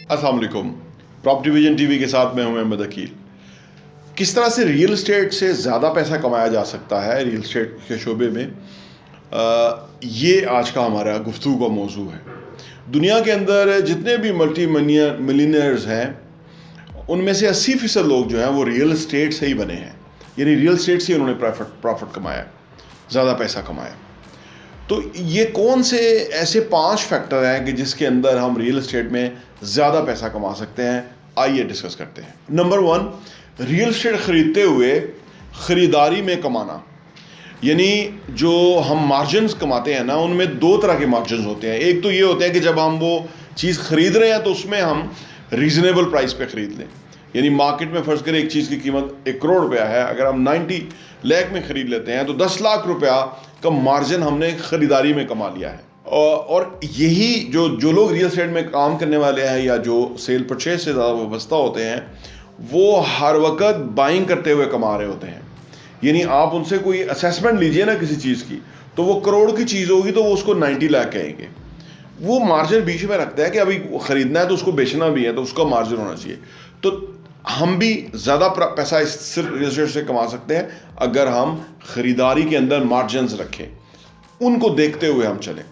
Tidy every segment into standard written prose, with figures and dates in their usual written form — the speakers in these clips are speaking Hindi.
अस्सलाम वालेकुम। प्रॉपर्टी विजन टीवी के साथ मैं हूं मोहम्मद अकील। किस तरह से रियल एस्टेट से ज़्यादा पैसा कमाया जा सकता है रियल एस्टेट के शोबे में, ये आज का हमारा गुफ्तगू का मौजू है। दुनिया के अंदर जितने भी मल्टी मिलियनियर्स हैं, उनमें से 80% लोग जो हैं वो रियल एस्टेट से ही बने हैं। यानी रियल एस्टेट से उन्होंने प्रॉफिट कमाया, ज़्यादा पैसा कमाया। तो ये कौन से ऐसे 5 फैक्टर हैं कि जिसके अंदर हम रियल एस्टेट में ज़्यादा पैसा कमा सकते हैं, आइए डिस्कस करते हैं। नंबर 1, रियल एस्टेट ख़रीदते हुए ख़रीदारी में कमाना। यानी जो हम मार्जिन्स कमाते हैं ना, उनमें 2 तरह के मार्जिन्स होते हैं। एक तो ये होते हैं कि जब हम वो चीज़ ख़रीद रहे हैं तो उसमें हम रीज़नेबल प्राइस पे ख़रीद लें। यानी मार्केट में फ़र्ज़ करें एक चीज़ की कीमत 1 करोड़ रुपया है, अगर हम 90 लाख में ख़रीद लेते हैं तो 10 लाख रुपया का मार्जिन हमने ख़रीदारी में कमा लिया है। और यही जो लोग रियल एस्टेट में काम करने वाले हैं या जो सेल परचेज से ज़्यादा वाबस्ता होते हैं, वो हर वक्त बाइंग करते हुए कमा रहे होते हैं। यानी आप उनसे कोई असेसमेंट लीजिए ना किसी चीज़ की, तो वो करोड़ की चीज़ होगी तो वो उसको 90 लाख कहेंगे। वो मार्जिन बीच में रखता है कि अभी ख़रीदना है तो उसको बेचना भी है, तो उसका मार्जिन होना चाहिए। तो हम भी ज़्यादा पैसा सिर्फ रियल एस्टेट से कमा सकते हैं अगर हम ख़रीदारी के अंदर मार्जिन्स रखें, उनको देखते हुए हम चलें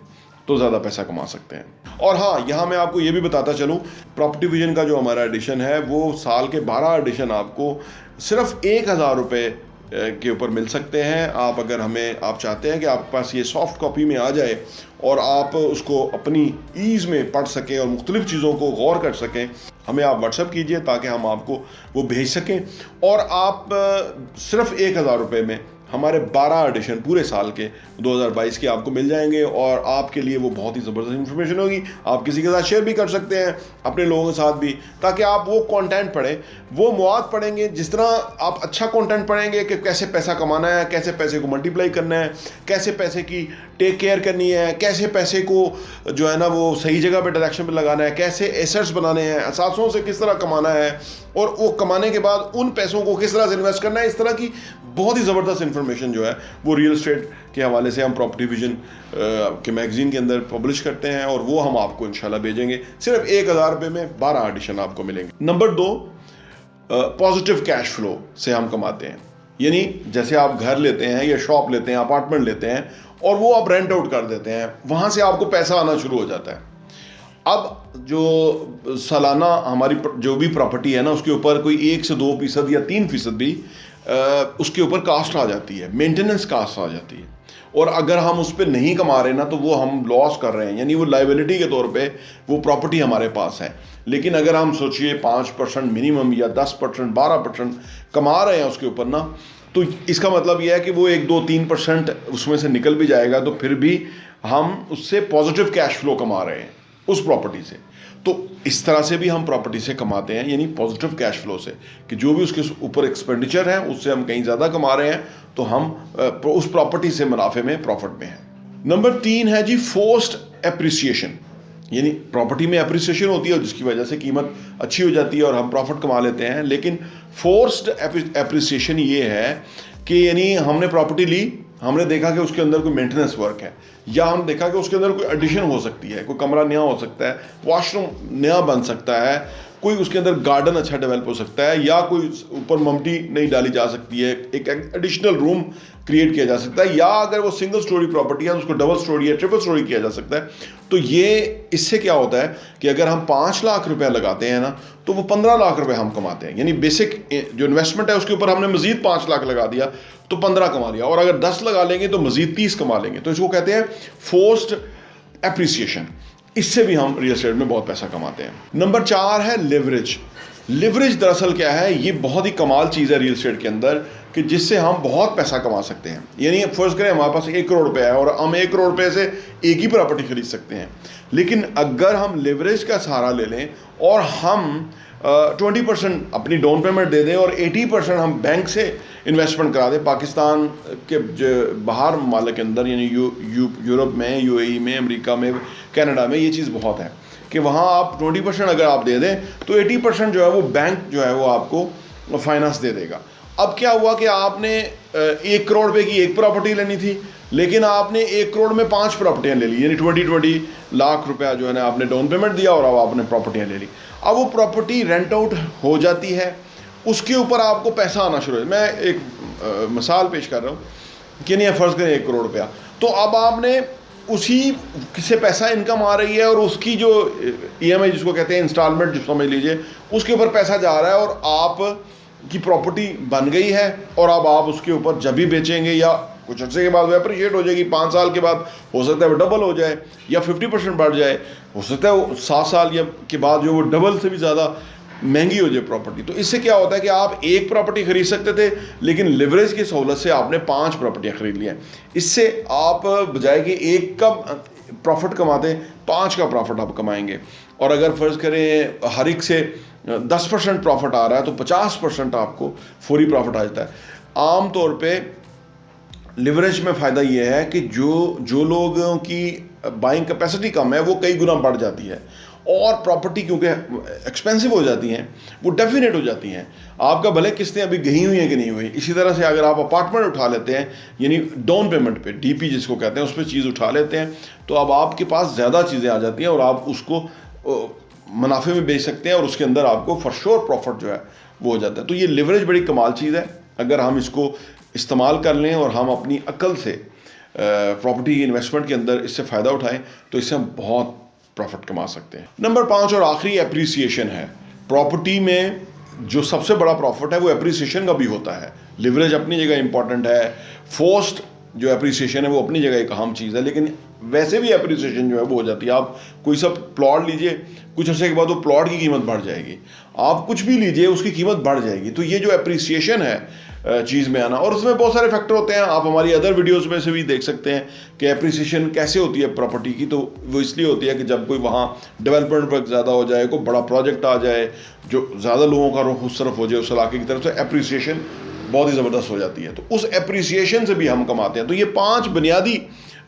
तो ज़्यादा पैसा कमा सकते हैं। और हाँ, यहाँ मैं आपको ये भी बताता चलूँ, प्रॉपर्टी विजन का जो हमारा एडिशन है वो साल के 12 एडिशन आपको सिर्फ 1000 रुपये के ऊपर मिल सकते हैं। आप अगर आप चाहते हैं कि आपके पास ये सॉफ्ट कॉपी में आ जाए और आप उसको अपनी ईज़ में पढ़ सकें और मुख्तलिफ़ चीज़ों को गौर कर सकें, हमें आप व्हाट्सएप कीजिए ताकि हम आपको वो भेज सकें। और आप सिर्फ 1000 रुपये में हमारे 12 एडिशन पूरे साल के 2022 के आपको मिल जाएंगे और आपके लिए वो बहुत ही ज़बरदस्त इन्फॉर्मेशन होगी। आप किसी के साथ शेयर भी कर सकते हैं, अपने लोगों के साथ भी, ताकि आप वो कंटेंट पढ़ें, वो मवाद पढ़ेंगे। जिस तरह आप अच्छा कंटेंट पढ़ेंगे कि कैसे पैसा कमाना है, कैसे पैसे को मल्टीप्लाई करना है, कैसे पैसे की टेक केयर करनी है, कैसे पैसे को जो है ना वो सही जगह पर डायरेक्शन पर लगाना है, कैसे एसेट्स बनाने हैं, असासों से किस तरह कमाना है और वो कमाने के बाद उन पैसों को किस तरह से इन्वेस्ट करना है, इस तरह की बहुत ही ज़बरदस्त इन्फॉर्मेशन जो है वो रियल एस्टेट के हवाले से हम प्रॉपर्टी विजन के मैगज़ीन के अंदर पब्लिश करते हैं और वो हम आपको इंशाल्लाह भेजेंगे। सिर्फ 1000 रुपये में 12 एडिशन आपको मिलेंगे। नंबर 2, पॉजिटिव कैश फ्लो से हम कमाते हैं। यानी जैसे आप घर लेते हैं या शॉप लेते हैं, अपार्टमेंट लेते हैं और वो आप रेंट आउट कर देते हैं, वहाँ से आपको पैसा आना शुरू हो जाता है। अब जो सालाना हमारी जो भी प्रॉपर्टी है ना, उसके ऊपर कोई 1 से 2% या 3% भी उसके ऊपर कास्ट आ जाती है, मेंटेनेंस कास्ट आ जाती है। और अगर हम उस पर नहीं कमा रहे ना, तो वो हम लॉस कर रहे हैं, यानी वो लाइबिलिटी के तौर पे वो प्रॉपर्टी हमारे पास है। लेकिन अगर हम सोचिए 5% मिनिमम या 10%, 12% कमा रहे हैं उसके ऊपर ना, तो इसका मतलब यह है कि वो 1, 2, 3% उसमें से निकल भी जाएगा तो फिर भी हम उससे पॉजिटिव कैश फ्लो कमा रहे हैं उस प्रॉपर्टी से। तो इस तरह से भी हम प्रॉपर्टी से कमाते हैं, यानी पॉजिटिव कैश फ्लो से, कि जो भी उसके ऊपर एक्सपेंडिचर है उससे हम कहीं ज़्यादा कमा रहे हैं तो हम उस प्रॉपर्टी से मुनाफे में, प्रॉफिट में हैं। नंबर 3 है जी फोर्स्ड एप्रिसिएशन। यानी प्रॉपर्टी में एप्रिसिएशन होती है जिसकी वजह से कीमत अच्छी हो जाती है और हम प्रॉफिट कमा लेते हैं। लेकिन फोर्स्ड एप्रिसिएशन ये है कि यानी हमने प्रॉपर्टी ली, हमने देखा कि उसके अंदर कोई मेंटेनेंस वर्क है, या हम देखा कि उसके अंदर कोई एडिशन हो सकती है, कोई कमरा नया हो सकता है, वॉशरूम नया बन सकता है, कोई उसके अंदर गार्डन अच्छा डेवलप हो सकता है, या कोई ऊपर ममटी नहीं डाली जा सकती है, एक एडिशनल रूम क्रिएट किया जा सकता है, या अगर वो सिंगल स्टोरी प्रॉपर्टी है तो उसको डबल स्टोरी या ट्रिपल स्टोरी किया जा सकता है। तो ये इससे क्या होता है कि अगर हम 5 लाख रुपया लगाते हैं ना, तो वो 15 लाख रुपए हम कमाते हैं। यानी बेसिक जो इन्वेस्टमेंट है उसके ऊपर हमने मजीद 5 लाख लगा दिया तो 15 कमा लिया, और अगर 10 लगा लेंगे तो मजीद 30 कमा लेंगे। तो इसको कहते हैं फोर्स्ड एप्रिसिएशन। इससे भी हम रियल एस्टेट में बहुत पैसा कमाते हैं। नंबर 4 है लिवरेज। लिवरेज दरअसल क्या है, ये बहुत ही कमाल चीज़ है रियल एस्टेट के अंदर कि जिससे हम बहुत पैसा कमा सकते हैं। यानी फ़र्ज़ करें हमारे पास 1 करोड़ रुपया है और हम 1 करोड़ रुपये से एक ही प्रॉपर्टी खरीद सकते हैं। लेकिन अगर हम लिवरेज का सहारा ले लें और हम 20% अपनी डाउन पेमेंट दे दें और 80% हम बैंक से इन्वेस्टमेंट करा दें, पाकिस्तान के बाहर ममालिक के अंदर, यानी यूरोप में, यूएई में, अमेरिका में, कनाडा में ये चीज़ बहुत है कि वहाँ आप 20% अगर आप दे दें तो 80% जो है वो बैंक जो है वो आपको फाइनेंस दे देगा। अब क्या हुआ कि आपने 1 करोड़ रुपए की एक प्रॉपर्टी लेनी थी, लेकिन आपने 1 करोड़ में 5 प्रॉपर्टियां ले ली, यानी 20 लाख रुपया जो है ना आपने डाउन पेमेंट दिया और अब आपने प्रॉपर्टियां ले ली। अब वो प्रॉपर्टी रेंट आउट हो जाती है, उसके ऊपर आपको पैसा आना शुरू है। मैं एक मिसाल पेश कर रहा हूँ कि नहीं, फ़र्ज़ करें 1 करोड़ रुपया, तो अब आपने उसी से पैसा इनकम आ रही है और उसकी जो EMI जिसको कहते हैं इंस्टॉलमेंट जो समझ लीजिए, उसके ऊपर पैसा जा रहा है और आप की प्रॉपर्टी बन गई है और अब आप उसके ऊपर जब भी बेचेंगे या कुछ अर्से के बाद वो एप्रिशिएट हो जाएगी, 5 साल के बाद हो सकता है वो डबल हो जाए या 50% बढ़ जाए, हो सकता है वो 7 साल या के बाद जो वो डबल से भी ज़्यादा महंगी हो जाए प्रॉपर्टी। तो इससे क्या होता है कि आप एक प्रॉपर्टी खरीद सकते थे, लेकिन लिवरेज की सहूलत से आपने 5 प्रॉपर्टियाँ खरीद ली हैं। इससे आप बजाय कि एक का प्रॉफिट कमाते 5 का प्रॉफिट आप कमाएंगे। और अगर फ़र्ज़ करें हर एक से 10% प्रॉफिट आ रहा है तो 50% आपको फौरी प्रॉफिट आ जाता है। आम तौर पे लिवरेज में फ़ायदा ये है कि जो लोगों की बाइंग कैपेसिटी कम है वो कई गुना बढ़ जाती है, और प्रॉपर्टी क्योंकि एक्सपेंसिव हो जाती हैं वो डेफिनेट हो जाती हैं। आपका भले किस्तें अभी गई हुई हैं कि नहीं हुई, इसी तरह से अगर आप अपार्टमेंट उठा लेते हैं, यानी डाउन पेमेंट पे DP जिसको कहते हैं, उस पर चीज़ उठा लेते हैं, तो अब आपके पास ज़्यादा चीज़ें आ जाती हैं और आप उसको मुनाफे में बेच सकते हैं और उसके अंदर आपको फॉर श्योर प्रॉफिट जो है वो हो जाता है। तो ये लिवरेज बड़ी कमाल चीज़ है, अगर हम इसको इस्तेमाल कर लें और हम अपनी अक्ल से प्रॉपर्टी इन्वेस्टमेंट के अंदर इससे फ़ायदा उठाएं तो इससे हम बहुत प्रॉफिट कमा सकते हैं। नंबर 5 और आखिरी एप्रिसिएशन है। प्रॉपर्टी में जो सबसे बड़ा प्रॉफिट है वो एप्रिसिएशन का भी होता है। लिवरेज अपनी जगह इंपॉर्टेंट है, फोर्स्ड जो एप्रिसिएशन है वो अपनी जगह एक अहम चीज़ है, लेकिन वैसे भी एप्रिसिएशन जो है वो हो जाती है। आप कोई सा प्लॉट लीजिए, कुछ अर्से के बाद वो प्लॉट की कीमत बढ़ जाएगी, आप कुछ भी लीजिए उसकी कीमत बढ़ जाएगी। तो ये जो एप्रिसिएशन है चीज़ में आना, और उसमें बहुत सारे फैक्टर होते हैं, आप हमारी अदर वीडियोस में से भी देख सकते हैं कि एप्रिसिएशन कैसे होती है प्रॉपर्टी की। तो वो इसलिए होती है कि जब कोई वहाँ डेवलपमेंट वर्क ज़्यादा हो जाए, कोई बड़ा प्रोजेक्ट आ जाए जो ज़्यादा लोगों का रुख उस तरफ हो जाए, उस इलाके की तरफ, तो एप्रिसिएशन बहुत ही ज़बरदस्त हो जाती है। तो उस एप्रिसिएशन से भी हम कमाते हैं। तो ये 5 बुनियादी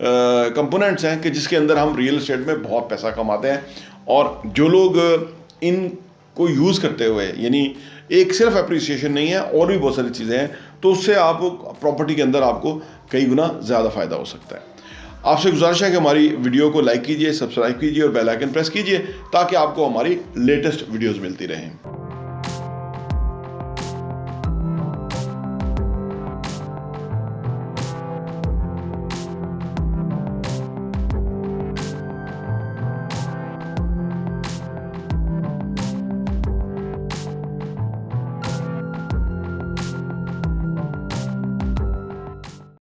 कंपोनेंट्स हैं कि जिसके अंदर हम रियल एस्टेट में बहुत पैसा कमाते हैं। और जो लोग इनको यूज़ करते हुए, यानी एक सिर्फ एप्रिसिएशन नहीं है और भी बहुत सारी चीज़ें हैं, तो उससे आप प्रॉपर्टी के अंदर आपको कई गुना ज़्यादा फ़ायदा हो सकता है। आपसे गुजारिश है कि हमारी वीडियो को लाइक कीजिए, सब्सक्राइब कीजिए और बेल आइकन प्रेस कीजिए ताकि आपको हमारी लेटेस्ट वीडियोज़ मिलती रहें।